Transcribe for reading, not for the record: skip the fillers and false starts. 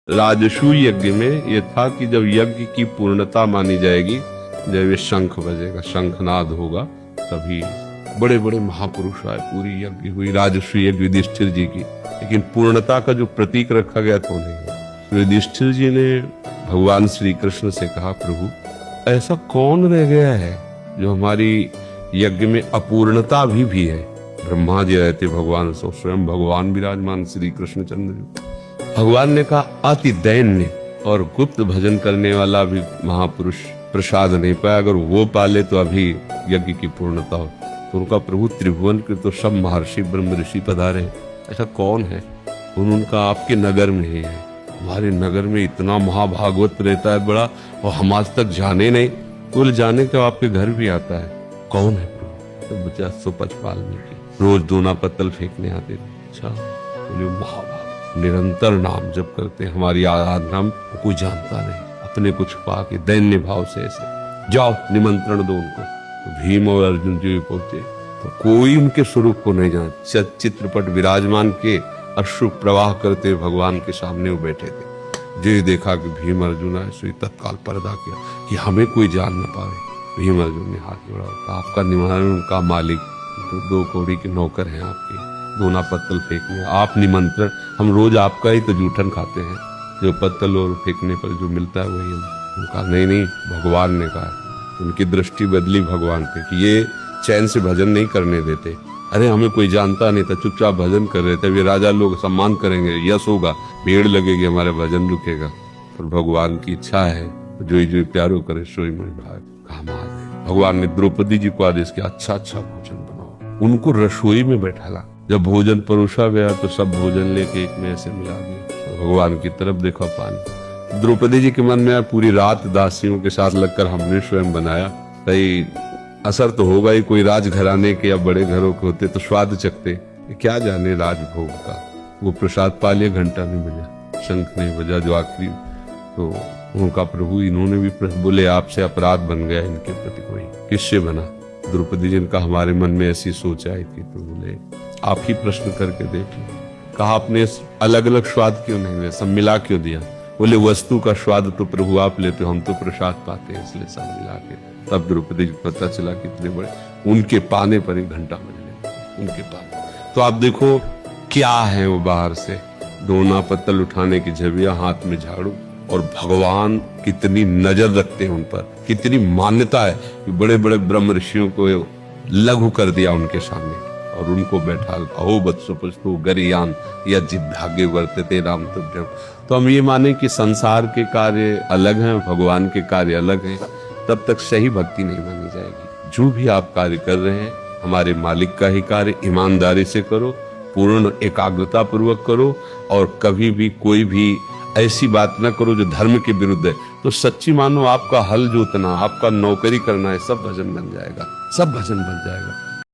राजसूय यज्ञ में ये था कि जब यज्ञ की पूर्णता मानी जाएगी, जब ये शंख बजेगा, शंखनाद होगा, तभी बड़े बड़े महापुरुष आए, पूरी यज्ञ हुई राजसूय यज्ञ युधिष्ठिर जी की। लेकिन पूर्णता का जो प्रतीक रखा गया तो नहीं। युधिष्ठिर जी ने भगवान श्री कृष्ण से कहा, प्रभु ऐसा कौन रह गया है जो हमारी यज्ञ में अपूर्णता भी है। ब्रह्मा जी रहते भगवान सो, स्वयं भगवान विराजमान श्री कृष्ण चंद्र जी। भगवान ने कहा, अति दैन्य और गुप्त भजन करने वाला भी महापुरुष प्रसाद नहीं पाया, अगर वो पाले तो अभी यज्ञ की पूर्णता हो। तो उनका प्रभु त्रिभुवन के तो सब महर्षि ब्रह्म ऋषि पधारे, ऐसा कौन है। उनका आपके नगर में ही है। हमारे नगर में इतना महाभागवत रहता है बड़ा, और हम आज तक जाने नहीं। कुल जाने के आपके घर भी आता है, कौन है प्रभु। तो बचा सुपच पालने की, रोज दोना पत्तल फेंकने आते थे। अच्छा, बोले महाभाग निरंतर नाम जप करते, हमारी आराधना कोई जानता नहीं, अपने कुछ पाके दैन्य भाव से ऐसे जाओ निमंत्रण दो उनको। तो भीम और अर्जुन जी पहुंचे, तो कोई उनके स्वरूप को नहीं जाना। चित्रपट विराजमान के अश्रु प्रवाह करते भगवान के सामने वो बैठे थे। जो देखा कि भीम अर्जुन आए, सो तत्काल पर्दा किया कि हमें कोई जान न पावे। भीम अर्जुन ने हाथ जोड़ा, आपका निमंत्रण, उनका मालिक, तो 2 कौड़ी के नौकर हैं आपके, दोना पत्तल फेंकने, आप निमंत्रण, हम रोज आपका ही तो जूठन खाते हैं, जो पत्तल और फेंकने पर जो मिलता है वही हम। उनका नहीं, भगवान ने कहा। उनकी दृष्टि बदली भगवान पे कि ये चैन से भजन नहीं करने देते। अरे हमें कोई जानता नहीं था, चुपचाप भजन कर रहे थे। वे राजा लोग सम्मान करेंगे, यश होगा, भीड़ लगेगी, हमारा भजन रुकेगा। पर भगवान की इच्छा है, जो प्यारो करे सोई मन भाग। भगवान ने द्रौपदी जी को आदेश किया, अच्छा भोजन बनाओ। उनको रसोई में बैठाला। जब भोजन परोसा गया तो सब भोजन लेके एक में ऐसे मिला दिया। भगवान की तरफ देखा पानी। द्रौपदी जी के मन में पूरी रात दासियों के साथ लगकर हमने स्वयं बनाया, सही असर तो होगा ही। कोई राजघराने के या बड़े घरों के होते तो स्वाद चखते, क्या जाने राजभोग का। वो प्रसाद पा लिया, घंटा नहीं बजा, शंख नहीं बजा, जो आखिरी। तो उनका प्रभु, इन्होंने भी बोले आपसे अपराध बन गया इनके प्रति। कोई किससे बना। द्रौपदी जी का हमारे मन में ऐसी सोच आई थी। तो बोले आप ही प्रश्न करके देख। कहा आपने अलग अलग स्वाद क्यों नहीं लिया, सब मिला क्यों दिया। बोले वस्तु का स्वाद तो प्रभु आप लेते, हम तो प्रसाद पाते हैं, इसलिए सब मिला के। तब द्रौपदी जी को पता चला कितने बड़े, उनके पाने पर 1 घंटा बजने, उनके पाने। तो आप देखो क्या है वो, बाहर से दोना पत्तल उठाने की झबिया, हाथ में झाड़ू, और भगवान कितनी नजर रखते हैं उन पर, कितनी मान्यता है कि बड़े बड़े ब्रह्म ऋषियों को लघु कर दिया उनके सामने, और उनको बैठा, अहो वत्सो पुष्पो गरियान या जिद्भाग्य वर्तते राम तुभ्यम। तो हम ये माने कि संसार के कार्य अलग हैं, भगवान के कार्य अलग हैं, तब तक सही भक्ति नहीं मानी जाएगी। जो भी आप कार्य कर रहे हैं, हमारे मालिक का ही कार्य ईमानदारी से करो, पूर्ण एकाग्रता पूर्वक करो, और कभी भी कोई भी ऐसी बात न करो जो धर्म के विरुद्ध है। तो सच्ची मानो आपका हल जोतना, आपका नौकरी करना है, सब भजन बन जाएगा, सब भजन बन जाएगा।